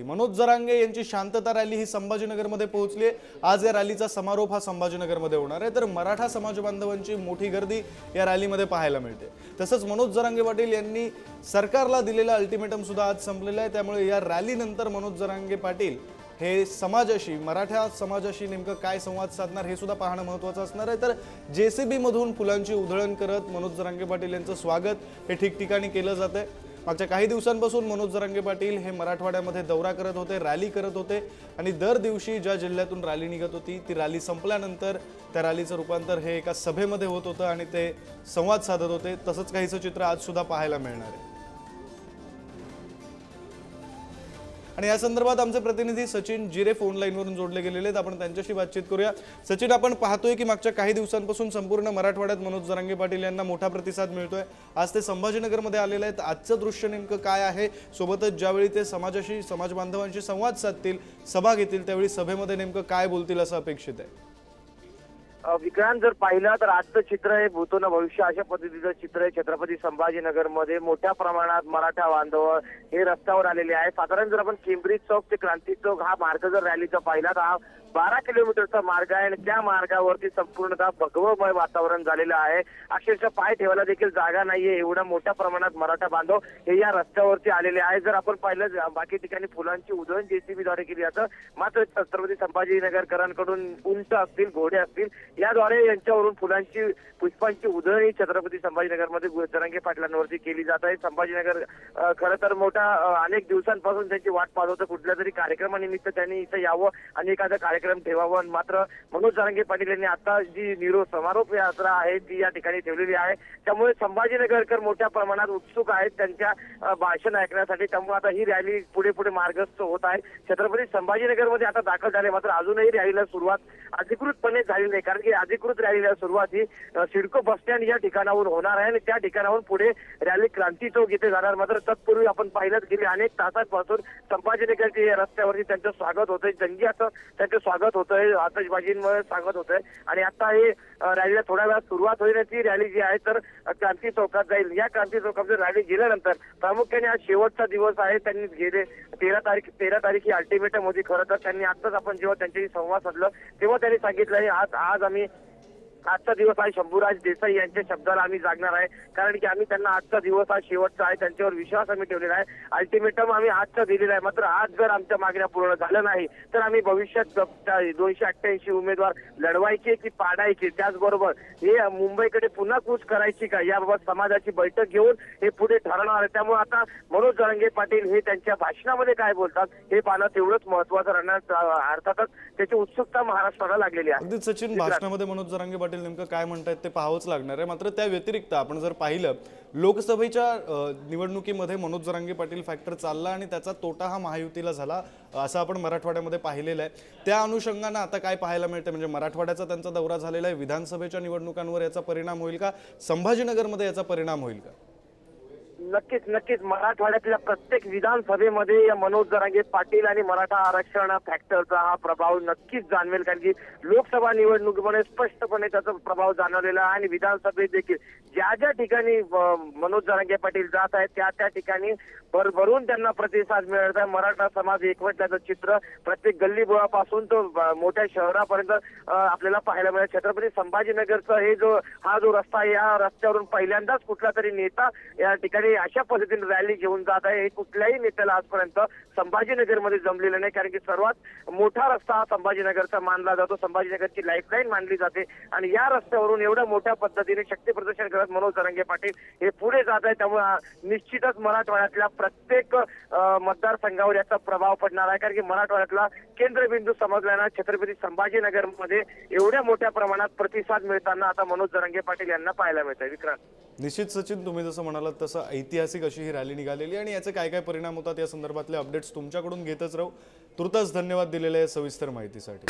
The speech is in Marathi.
मनोज जरांगे यांची शांतता रॅली ही संभाजीनगरमध्ये पोहोचली आहे। आज या रॅलीचा समारोप हा संभाजीनगरमध्ये होणार आहे, तर मराठा समाज बांधवांची मोठी गर्दी या रॅलीमध्ये पाहायला मिळते। तसंच मनोज जरांगे पाटील यांनी सरकारला दिलेला अल्टिमेटम सुद्धा आज संपलेला आहे, त्यामुळे या रॅलीनंतर मनोज जरांगे पाटील हे समाजाशी, मराठा समाजाशी नेमकं काय संवाद साधणार हे सुद्धा पाहणं महत्त्वाचं असणार आहे। तर जेसीबी मधून फुलांची उधळण करत मनोज जरांगे पाटील यांचं स्वागत हे ठिकठिकाणी केलं जातंय। मागच्या काही दिवसांपासून मनोज जरांगे पाटील हे मराठवाड्यामध्ये दौरा करत होते, रॅली करत होते आणि दर दिवशी ज्या जिल्ह्यातून रॅली निघत होती ती रॅली संपल्यानंतर त्या रॅलीचं रूपांतर हे एका सभेमध्ये होत होतं आणि ते संवाद साधत होते। तसंच काहीसं चित्र आज सुद्धा पाहायला मिळणार आहे। आणि या संदर्भात आमचे प्रतिनिधी सचिन जिरे फोन लाईनवरून जोडले गेलेले आहेत, आपण त्यांच्याशी बातचीत करूया। सचिन, आपण पाहतोय की मागच्या काही दिवसांपासून संपूर्ण मराठवाड्यात मनोज जरांगे पाटील यांना मोठा प्रतिसाद मिळतोय। आज ते संभाजीनगरमध्ये आलेले आहेत, आजचं दृश्य नेमकं काय आहे? सोबतच ज्यावेळी ते समाजाशी, समाज बांधवांशी संवाद साधतील, सभा घेतील, त्यावेळी सभेमध्ये नेमकं काय बोलतील असं अपेक्षित आहे? विक्रांत, जर पाहिलं तर आजचं चित्र हे भूतो न भविष्य अशा पद्धतीचं चित्र आहे। छत्रपती संभाजीनगर मध्ये मोठ्या प्रमाणात मराठा बांधव हे रस्त्यावर आलेले आहे। साधारण जर आपण केंब्रिज चौक ते क्रांती चौक हा मार्ग जर रॅलीचा पाहिला तर हा 12 किलोमीटरचा मार्ग आहे आणि त्या मार्गावरती संपूर्णतः भगवमय वातावरण झालेलं आहे। अक्षरशः पाय ठेवायला देखील जागा नाहीये, एवढ्या मोठ्या प्रमाणात मराठा बांधव हे या रस्त्यावरती आलेले आहे। जर आपण पाहिलं बाकी ठिकाणी फुलांची उधळण जेसीबीद्वारे केली जातं, मात्र छत्रपती संभाजीनगरकरांकडून उंट असतील, घोडे असतील, याद्वारे यांच्यावरून फुलांची, पुष्पांची उधळण छत्रपती संभाजीनगरमध्ये जरांगे पाटलांवरती केली जात आहे। संभाजीनगर खरं तर मोठा अनेक दिवसांपासून त्यांची वाट पाहत होतं, कुठल्या तरी कार्यक्रमानिमित्त त्यांनी इथं यावं आणि एखादा कार्यक्रम ठेवावा। मात्र मनोज जरांगे पाटील यांनी आता जी समारोप यात्रा आहे ती या ठिकाणी ठेवलेली आहे, त्यामुळे संभाजीनगरकर मोठ्या प्रमाणात उत्सुक आहेत त्यांच्या भाषण ऐकण्यासाठी। त्यामुळे आता ही रॅली पुढे पुढे मार्गस्थ होत आहे। छत्रपती संभाजीनगरमध्ये आता दाखल झाले, मात्र अजूनही रॅलीला सुरुवात अधिकृतपणे झाली नाही, कारण की अधिकृत रॅलीला सुरुवात ही सिडको बस स्टँड या ठिकाणाहून होणार आहे आणि त्या ठिकाणाहून पुढे रॅली क्रांती चौक इथे जाणार। मात्र तत्पूर्वी आपण पाहिलं गेले अनेक तासांपासून संभाजीनगरच्या रस्त्यावरती त्यांचं स्वागत होतंय, जंगी असं त्यांचं स्वागत होतंय, आतषबाजींमुळे स्वागत होतंय आणि आता हे रॅलीला थोड्या वेळात सुरुवात होईल। ती रॅली जी आहे तर क्रांती चौकात जाईल। या क्रांती चौकात रॅली गेल्यानंतर प्रामुख्याने आज शेवटचा दिवस आहे, त्यांनी गेले 13 तारीख ही अल्टिमेटम होती। खरं तर त्यांनी आताच आपण जेव्हा त्यांच्याशी संवाद साधलं तेव्हा त्यांनी सांगितलं आज आम्ही आजचा दिवस आहे शंभूराज देसाई यांच्या शब्दाला आम्ही जागणार आहे, कारण की आम्ही त्यांना आजचा दिवस हा शेवटचा आहे, त्यांच्यावर विश्वास आम्ही ठेवलेला आहे। अल्टिमेटम आम्ही आजचा दिलेला आहे, मात्र आज जर आमच्या मागण्या पूर्ण झाल्या नाही तर आम्ही भविष्यात 288 उमेदवार लढवायचे की पाडायचे, त्याचबरोबर हे मुंबईकडे पुन्हा कूच करायची का याबाबत समाजाची बैठक घेऊन हे पुढे ठरवणार आहे। त्यामुळे आता मनोज जरांगे पाटील हे त्यांच्या भाषणामध्ये काय बोलतात हे पाहणं तेवढंच महत्त्वाचं राहणार। अर्थातच त्याची उत्सुकता महाराष्ट्राला लागलेली आहे। अगदी सचिन, भाषणामध्ये मनोज जरांगे पाटील नेमकं काय म्हणतायत ते पाहावंच लागणार आहे। मात्र त्या व्यतिरिक्त आपण जर पाहिलं लोकसभेच्या निवडणुकीमध्ये मनोज जरांगे पाटील फॅक्टर चालला आणि त्याचा तोटा हा महायुतीला झाला असं आपण मराठवाड्यामध्ये पाहिलेलं आहे। त्या अनुषंगाने आता काय पाहायला मिळतं, म्हणजे मराठवाड्याचा त्यांचा दौरा झालेला आहे, विधानसभेच्या निवडणुकांवर याचा परिणाम होईल का? संभाजीनगरमध्ये याचा परिणाम होईल का? नक्कीच मराठवाड्यातल्या प्रत्येक विधानसभेमध्ये मनोज जरांगे पाटील आणि मराठा आरक्षण फॅक्टरचा हा प्रभाव नक्कीच जाणवेल, कारण की लोकसभा निवडणुकीमध्ये स्पष्टपणे त्याचा प्रभाव जाणवलेला आहे आणि विधानसभेत देखील ज्या ठिकाणी मनोज जरांगे पाटील जात आहेत त्या ठिकाणी भरभरून त्यांना प्रतिसाद मिळत आहे। मराठा समाज एकवटल्याचं चित्र प्रत्येक गल्लीबोळापासून तो मोठ्या शहरापर्यंत आपल्याला पाहायला मिळेल। छत्रपती संभाजीनगरचा हा जो रस्ता आहे, या रस्त्यावरून पहिल्यांदाच कुठला तरी नेता या ठिकाणी अशा पद्धतीने रॅली घेऊन जात आहे। हे कुठल्याही नेत्याला आजपर्यंत संभाजीनगरमध्ये जमलेलं नाही, कारण की सर्वात मोठा रस्ता संभाजीनगरचा मानला जातो, संभाजीनगरची लाईफलाईन मानली जाते आणि या रस्त्यावरून एवढ्या मोठ्या पद्धतीने शक्ती प्रदर्शन करत मनोज जरांगे पाटील हे पुढे जात आहे। त्यामुळे निश्चितच मराठवाड्यातल्या प्रत्येक मतदारसंघावर याचा प्रभाव पडणार आहे, कारण की मराठवाड्यातला केंद्रबिंदू समजल्यानं छत्रपती संभाजीनगरमध्ये एवढ्या मोठ्या प्रमाणात प्रतिसाद मिळताना आता मनोज जरांगे पाटील यांना पाहायला मिळत आहे। विक्रांत, निश्चित सचिन, तुम्ही जसं म्हणालात तसं ऐतिहासिक अशी ही रॅली निघालेली आणि याचे काय काय परिणाम होतात या संदर्भातले अपडेट्स तुमच्याकडून घेतच राहू। तुर्तास धन्यवाद दिलेल्या सविस्तर माहितीसाठी।